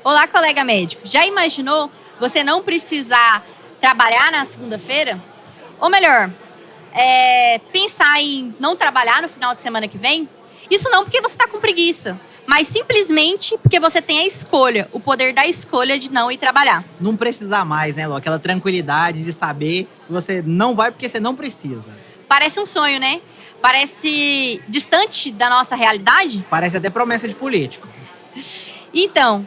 Olá, colega médico. Já imaginou você não precisar trabalhar na segunda-feira? Ou melhor, pensar em não trabalhar no final de semana que vem? Isso não porque você está com preguiça, mas simplesmente porque você tem a escolha, o poder da escolha de não ir trabalhar. Não precisar mais, né, Lô? Aquela tranquilidade de saber que você não vai porque você não precisa. Parece um sonho, né? Parece distante da nossa realidade? Parece até promessa de político. Então,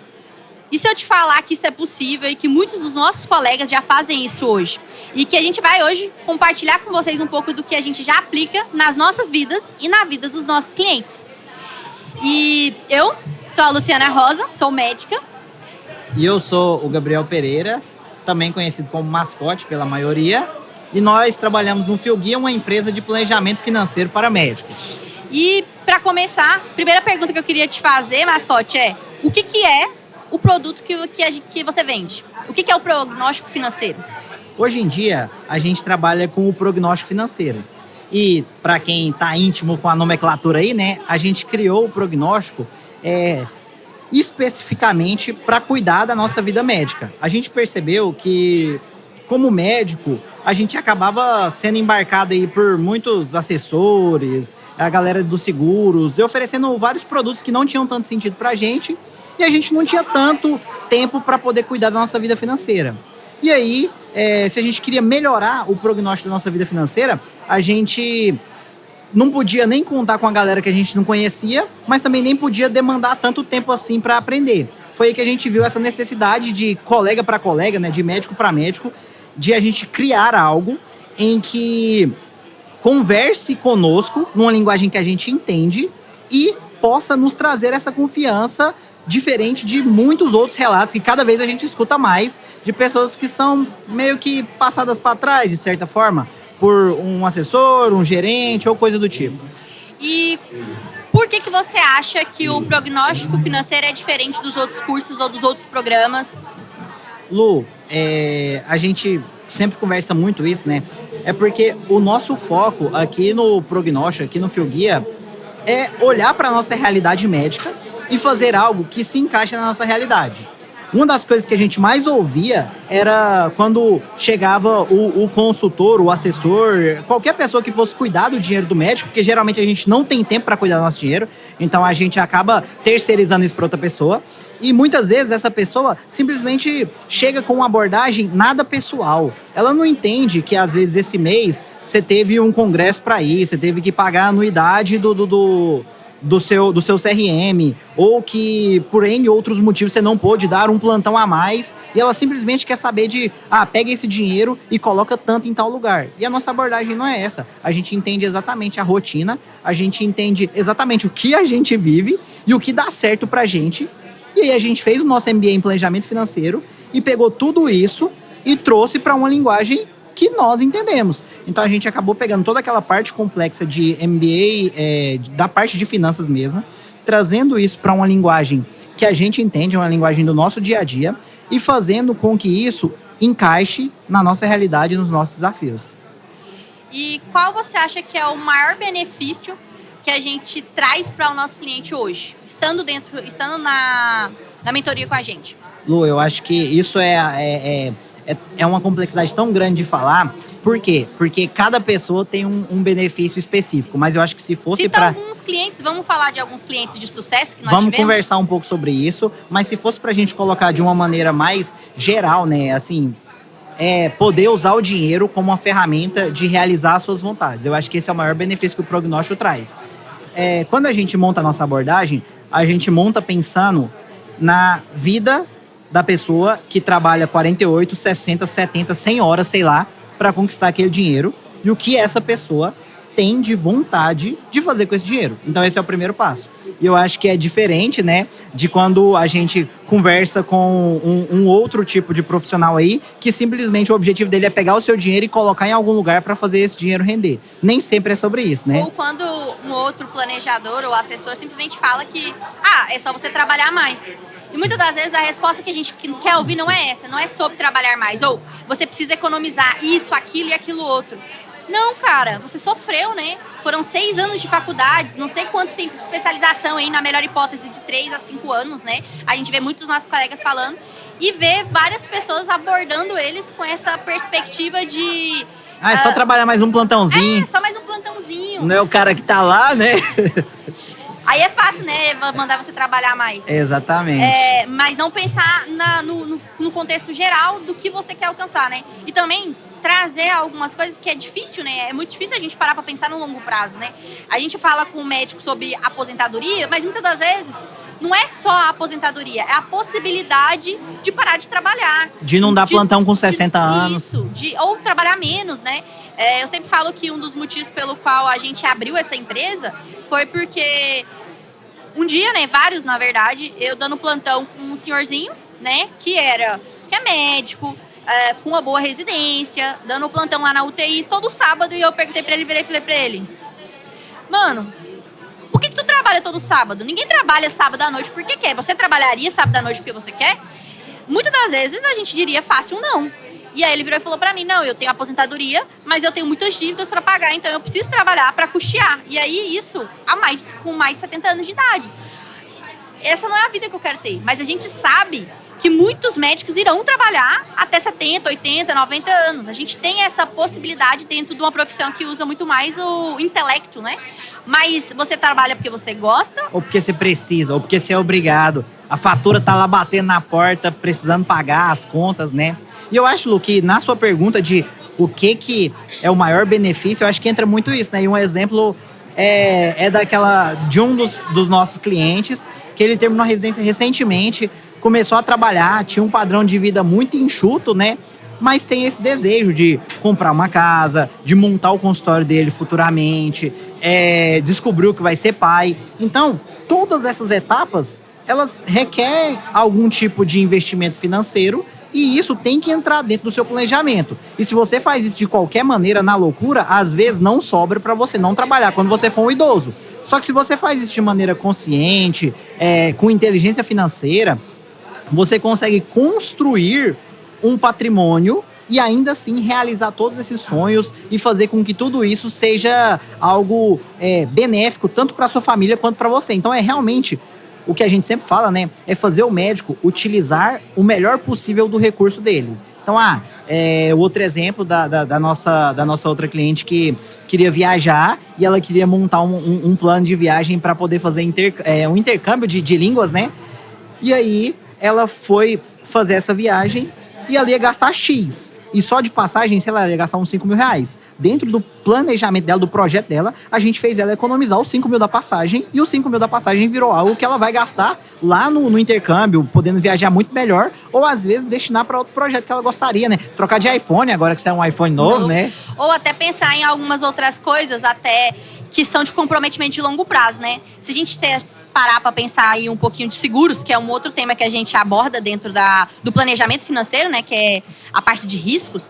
e se eu te falar que isso é possível e que muitos dos nossos colegas já fazem isso hoje? E que a gente vai hoje compartilhar com vocês um pouco do que a gente já aplica nas nossas vidas e na vida dos nossos clientes. E eu sou a Luciana Rosa, sou médica. E eu sou o Gabriel Pereira, também conhecido como Mascote pela maioria. E nós trabalhamos no Fielguia, uma empresa de planejamento financeiro para médicos. E para começar, a primeira pergunta que eu queria te fazer, Mascote, é: o que é o produto que você vende? O que é o prognóstico financeiro? Hoje em dia, a gente trabalha com o prognóstico financeiro. E para quem está íntimo com a nomenclatura aí, né, a gente criou o prognóstico especificamente para cuidar da nossa vida médica. A gente percebeu que, como médico, a gente acabava sendo embarcado aí por muitos assessores, a galera dos seguros, e oferecendo vários produtos que não tinham tanto sentido para a gente, e a gente não tinha tanto tempo para poder cuidar da nossa vida financeira. E aí, se a gente queria melhorar o prognóstico da nossa vida financeira, a gente não podia nem contar com a galera que a gente não conhecia, mas também nem podia demandar tanto tempo assim para aprender. Foi aí que a gente viu essa necessidade de colega para colega, né, de médico para médico, de a gente criar algo em que converse conosco numa linguagem que a gente entende e possa nos trazer essa confiança, diferente de muitos outros relatos que cada vez a gente escuta mais de pessoas que são meio que passadas para trás, de certa forma, por um assessor, um gerente ou coisa do tipo. E por que você acha que o prognóstico financeiro é diferente dos outros cursos ou dos outros programas? Lu, a gente sempre conversa muito isso, né? É porque o nosso foco aqui no prognóstico, aqui no Fielguia, é olhar para a nossa realidade médica e fazer algo que se encaixe na nossa realidade. Uma das coisas que a gente mais ouvia era quando chegava o consultor, o assessor, qualquer pessoa que fosse cuidar do dinheiro do médico, porque geralmente a gente não tem tempo para cuidar do nosso dinheiro, então a gente acaba terceirizando isso para outra pessoa. E muitas vezes essa pessoa simplesmente chega com uma abordagem nada pessoal. Ela não entende que às vezes esse mês você teve um congresso para ir, você teve que pagar a anuidade do seu CRM, ou que por N outros motivos você não pôde dar um plantão a mais, e ela simplesmente quer saber pega esse dinheiro e coloca tanto em tal lugar. E a nossa abordagem não é essa. A gente entende exatamente a rotina, a gente entende exatamente o que a gente vive e o que dá certo pra gente. E aí a gente fez o nosso MBA em planejamento financeiro e pegou tudo isso e trouxe para uma linguagem que nós entendemos. Então a gente acabou pegando toda aquela parte complexa de MBA, da parte de finanças mesmo, trazendo isso para uma linguagem que a gente entende, uma linguagem do nosso dia a dia, e fazendo com que isso encaixe na nossa realidade e nos nossos desafios. E qual você acha que é o maior benefício que a gente traz para o nosso cliente hoje, estando na mentoria com a gente? Lu, eu acho que isso é uma complexidade tão grande de falar. Por quê? Porque cada pessoa tem um benefício específico. Mas eu acho que se fosse para... alguns clientes, vamos falar de alguns clientes de sucesso que nós Vamos tivemos? conversar um pouco sobre isso. Mas se fosse pra gente colocar de uma maneira mais geral, né? Assim, poder usar o dinheiro como uma ferramenta de realizar as suas vontades. Eu acho que esse é o maior benefício que o prognóstico traz. Quando a gente monta a nossa abordagem, a gente monta pensando na vida da pessoa que trabalha 48, 60, 70, 100 horas, sei lá, para conquistar aquele dinheiro, e o que essa pessoa tem de vontade de fazer com esse dinheiro. Então esse é o primeiro passo. E eu acho que é diferente, né, de quando a gente conversa com um outro tipo de profissional aí, que simplesmente o objetivo dele é pegar o seu dinheiro e colocar em algum lugar para fazer esse dinheiro render. Nem sempre é sobre isso, né? Ou quando um outro planejador ou assessor simplesmente fala que é só você trabalhar mais. E muitas das vezes a resposta que a gente quer ouvir não é essa, não é sobre trabalhar mais. Ou você precisa economizar isso, aquilo e aquilo outro. Não, cara, você sofreu, né? Foram 6 anos de faculdades, não sei quanto tempo de especialização aí, na melhor hipótese, de 3 a 5 anos, né? A gente vê muitos dos nossos colegas falando e vê várias pessoas abordando eles com essa perspectiva de... É só trabalhar mais um plantãozinho. É, só mais um plantãozinho. Não é o cara que tá lá, né? Aí é fácil, né? Mandar você trabalhar mais. Exatamente. Mas não pensar no contexto geral do que você quer alcançar, né? E também trazer algumas coisas que é difícil, né? É muito difícil a gente parar pra pensar no longo prazo, né? A gente fala com o médico sobre aposentadoria, mas muitas das vezes não é só a aposentadoria, é a possibilidade de parar de trabalhar. De não dar plantão com 60 anos. Isso, ou trabalhar menos, né? Eu sempre falo que um dos motivos pelo qual a gente abriu essa empresa foi porque um dia, né, vários na verdade, eu dando plantão com um senhorzinho, né, que é médico, com uma boa residência, dando plantão lá na UTI todo sábado, e eu perguntei pra ele, virei e falei pra ele: mano, por que tu trabalha todo sábado? Ninguém trabalha sábado à noite porque quer. Você trabalharia sábado à noite porque você quer? Muitas das vezes a gente diria fácil não. E aí ele virou e falou pra mim: não, eu tenho aposentadoria, mas eu tenho muitas dívidas pra pagar, então eu preciso trabalhar pra custear. E aí isso com mais de 70 anos de idade. Essa não é a vida que eu quero ter, mas a gente sabe que muitos médicos irão trabalhar até 70, 80, 90 anos. A gente tem essa possibilidade dentro de uma profissão que usa muito mais o intelecto, né? Mas você trabalha porque você gosta? Ou porque você precisa, ou porque você é obrigado. A fatura tá lá batendo na porta, precisando pagar as contas, né? E eu acho, Lu, que na sua pergunta de o que é o maior benefício, eu acho que entra muito isso, né? E um exemplo de um dos nossos clientes, que ele terminou a residência recentemente, começou a trabalhar, tinha um padrão de vida muito enxuto, né? Mas tem esse desejo de comprar uma casa, de montar o consultório dele futuramente, descobriu que vai ser pai. Então, todas essas etapas, elas requerem algum tipo de investimento financeiro, e isso tem que entrar dentro do seu planejamento. E se você faz isso de qualquer maneira, na loucura, às vezes não sobra para você não trabalhar quando você for um idoso. Só que se você faz isso de maneira consciente, com inteligência financeira, você consegue construir um patrimônio e ainda assim realizar todos esses sonhos e fazer com que tudo isso seja algo benéfico tanto para sua família quanto para você. Então realmente o que a gente sempre fala, né, é fazer o médico utilizar o melhor possível do recurso dele. Então, o outro exemplo da nossa outra cliente que queria viajar e ela queria montar um plano de viagem para poder fazer um intercâmbio de línguas, né? E aí ela foi fazer essa viagem e ela ia gastar X. E só de passagem, sei lá, ela ia gastar uns 5 mil reais. Dentro do planejamento dela, do projeto dela, a gente fez ela economizar os 5 mil da passagem. E os 5 mil da passagem virou algo que ela vai gastar lá no intercâmbio, podendo viajar muito melhor. Ou às vezes destinar para outro projeto que ela gostaria, né? Trocar de iPhone, agora que saiu um iPhone novo, né? Ou até pensar em algumas outras coisas, até que são de comprometimento de longo prazo, né? Se a gente parar para pensar aí um pouquinho de seguros, que é um outro tema que a gente aborda dentro do planejamento financeiro, né? Que é a parte de riscos.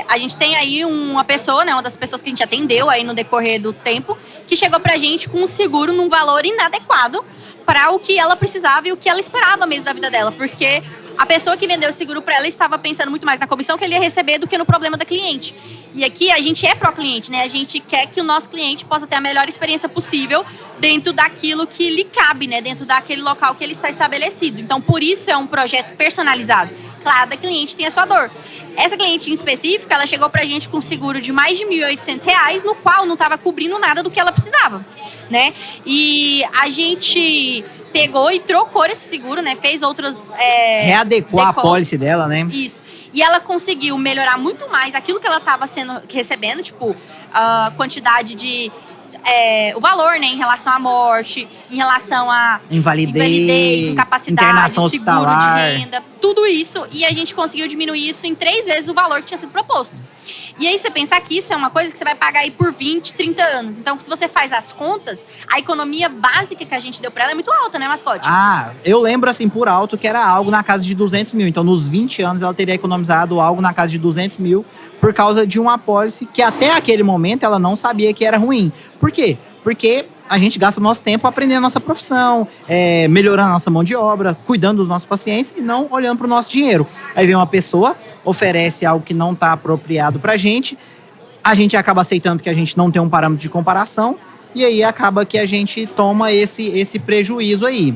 A gente tem aí uma pessoa, né? Uma das pessoas que a gente atendeu aí no decorrer do tempo, que chegou pra gente com um seguro num valor inadequado para o que ela precisava e o que ela esperava mesmo da vida dela. Porque a pessoa que vendeu o seguro para ela estava pensando muito mais na comissão que ele ia receber do que no problema da cliente. E aqui a gente é pró-cliente, né? A gente quer que o nosso cliente possa ter a melhor experiência possível dentro daquilo que lhe cabe, né? Dentro daquele local que ele está estabelecido. Então, por isso é um projeto personalizado. Cada cliente tem a sua dor. Essa cliente em específico, ela chegou pra gente com um seguro de mais de R$1.800, no qual não estava cobrindo nada do que ela precisava, né? E a gente pegou e trocou esse seguro, né? Fez outros... readequou a apólice dela, né? Isso. E ela conseguiu melhorar muito mais aquilo que ela estava recebendo, tipo, a quantidade de... o valor, né, em relação à morte, em relação à invalidez, incapacidade, internação seguro hospitalar, de renda, tudo isso. E a gente conseguiu diminuir isso em 3 vezes o valor que tinha sido proposto. E aí você pensar que isso é uma coisa que você vai pagar aí por 20, 30 anos. Então, se você faz as contas, a economia básica que a gente deu pra ela é muito alta, né, mascote? Eu lembro, assim, por alto, que era algo na casa de 200 mil. Então, nos 20 anos, ela teria economizado algo na casa de 200 mil por causa de uma apólice que até aquele momento ela não sabia que era ruim. Por quê? Porque a gente gasta o nosso tempo aprendendo a nossa profissão, melhorando a nossa mão de obra, cuidando dos nossos pacientes e não olhando para o nosso dinheiro. Aí vem uma pessoa, oferece algo que não está apropriado para a gente, A gente acaba aceitando que a gente não tem um parâmetro de comparação. E aí acaba que a gente toma esse prejuízo aí.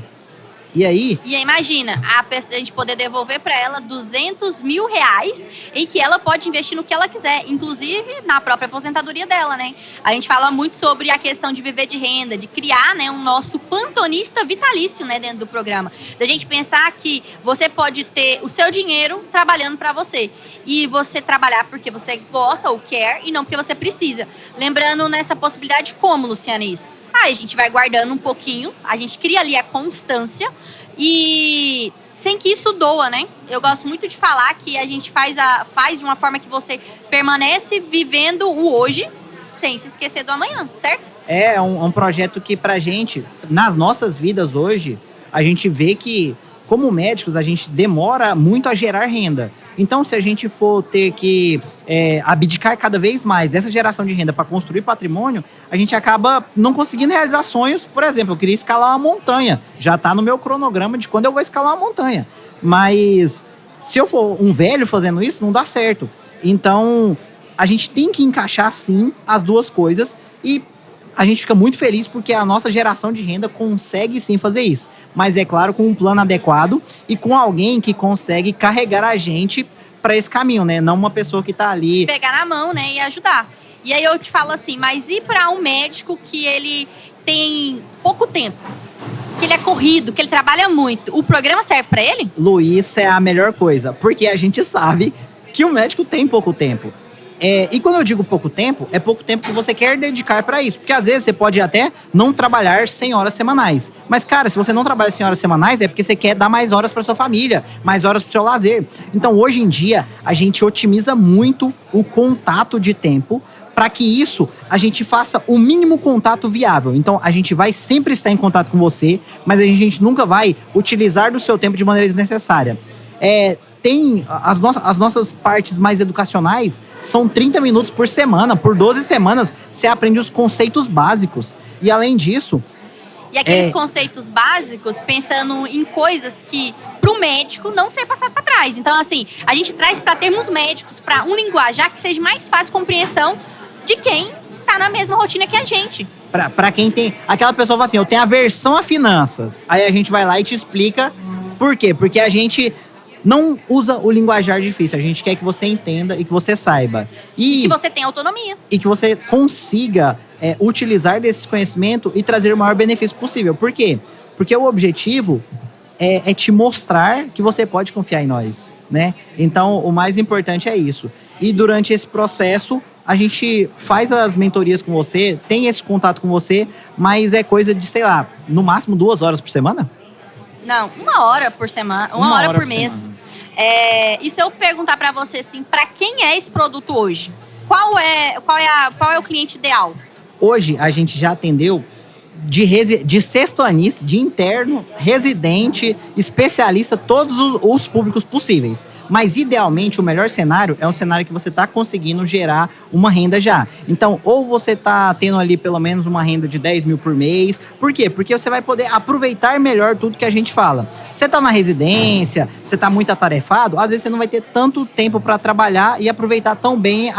E aí imagina, a gente poder devolver para ela 200 mil reais em que ela pode investir no que ela quiser, inclusive na própria aposentadoria dela, né? A gente fala muito sobre a questão de viver de renda, de criar, né, um nosso plantonista vitalício, né, dentro do programa. Da gente pensar que você pode ter o seu dinheiro trabalhando para você. E você trabalhar porque você gosta ou quer e não porque você precisa. Lembrando nessa possibilidade como, Luciana, isso? A gente vai guardando um pouquinho, a gente cria ali a constância e sem que isso doa, né? Eu gosto muito de falar que a gente faz de uma forma que você permanece vivendo o hoje sem se esquecer do amanhã, certo? É um projeto que pra gente, nas nossas vidas hoje, a gente vê que, como médicos, a gente demora muito a gerar renda. Então, se a gente for ter que abdicar cada vez mais dessa geração de renda para construir patrimônio, a gente acaba não conseguindo realizar sonhos. Por exemplo, eu queria escalar uma montanha. Já está no meu cronograma de quando eu vou escalar uma montanha. Mas se eu for um velho fazendo isso, não dá certo. Então, a gente tem que encaixar, sim, as duas coisas e a gente fica muito feliz porque a nossa geração de renda consegue sim fazer isso. Mas é claro, com um plano adequado e com alguém que consegue carregar a gente para esse caminho, né? Não uma pessoa que tá ali... Pegar na mão, né? E ajudar. E aí eu te falo assim, mas e para um médico que ele tem pouco tempo? Que ele é corrido, que ele trabalha muito. O programa serve para ele? Luiz, é a melhor coisa. Porque a gente sabe que o médico tem pouco tempo. E quando eu digo pouco tempo, é pouco tempo que você quer dedicar para isso. Porque às vezes você pode até não trabalhar 100 horas semanais. Mas, cara, se você não trabalha 100 horas semanais, é porque você quer dar mais horas para sua família, mais horas para o seu lazer. Então, hoje em dia, a gente otimiza muito o contato de tempo para que isso, a gente faça o mínimo contato viável. Então, a gente vai sempre estar em contato com você, mas a gente nunca vai utilizar do seu tempo de maneira desnecessária. Tem as nossas partes mais educacionais, são 30 minutos por semana. Por 12 semanas, você aprende os conceitos básicos. E além disso... E aqueles conceitos básicos, pensando em coisas que, para o médico, não ser passado para trás. Então, assim, a gente traz para termos médicos, para um linguajar que seja mais fácil compreensão de quem está na mesma rotina que a gente. Para quem tem... Aquela pessoa fala assim, eu tenho aversão a finanças. Aí a gente vai lá e te explica por quê. Porque a gente... não usa o linguajar difícil. A gente quer que você entenda e que você saiba. E que você tenha autonomia. E que você consiga utilizar desse conhecimento e trazer o maior benefício possível. Por quê? Porque o objetivo é te mostrar que você pode confiar em nós, né? Então, o mais importante é isso. E durante esse processo, a gente faz as mentorias com você, tem esse contato com você, mas é coisa de, sei lá, no máximo 2 horas por semana? Não, 1 hora por semana, uma hora por mês. E se eu perguntar para você assim, para quem é esse produto hoje? Qual é o cliente ideal? Hoje a gente já atendeu de sextoanista, de interno, residente, especialista, todos os públicos possíveis. Mas, idealmente, o melhor cenário é um cenário que você está conseguindo gerar uma renda já. Então, ou você está tendo ali pelo menos uma renda de 10 mil por mês. Por quê? Porque você vai poder aproveitar melhor tudo que a gente fala. Você está na residência, você está muito atarefado, às vezes você não vai ter tanto tempo para trabalhar e aproveitar tão bem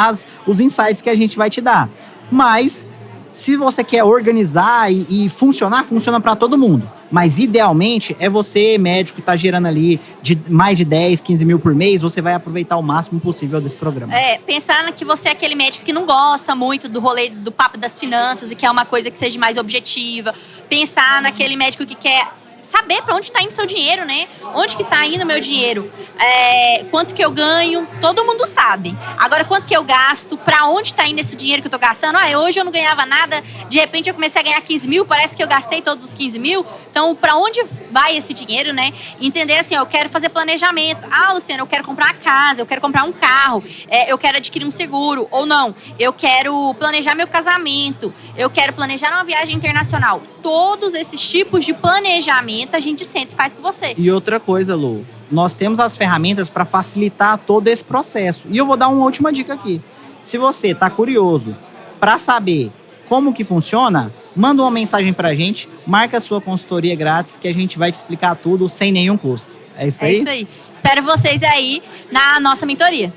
os insights que a gente vai te dar. Mas... se você quer organizar e funcionar, funciona para todo mundo. Mas, idealmente, é você, médico, que está gerando ali de mais de 10, 15 mil por mês, você vai aproveitar o máximo possível desse programa. Pensar que você é aquele médico que não gosta muito do rolê, do papo das finanças e quer uma coisa que seja mais objetiva. Pensar naquele médico que quer saber para onde está indo seu dinheiro, né? Onde que está indo meu dinheiro? Quanto que eu ganho? Todo mundo sabe. Agora, quanto que eu gasto? Para onde está indo esse dinheiro que eu tô gastando? Hoje eu não ganhava nada, de repente eu comecei a ganhar 15 mil, parece que eu gastei todos os 15 mil. Então, para onde vai esse dinheiro, né? Entender assim, eu quero fazer planejamento. Luciana, eu quero comprar uma casa, eu quero comprar um carro, eu quero adquirir um seguro, ou não. Eu quero planejar meu casamento, eu quero planejar uma viagem internacional. Todos esses tipos de planejamento a gente sente e faz com você. E outra coisa, Lu, nós temos as ferramentas para facilitar todo esse processo. E eu vou dar uma última dica aqui. Se você está curioso para saber como que funciona, manda uma mensagem para a gente, marca a sua consultoria grátis que a gente vai te explicar tudo sem nenhum custo. É isso aí? É isso aí. Espero vocês aí na nossa mentoria.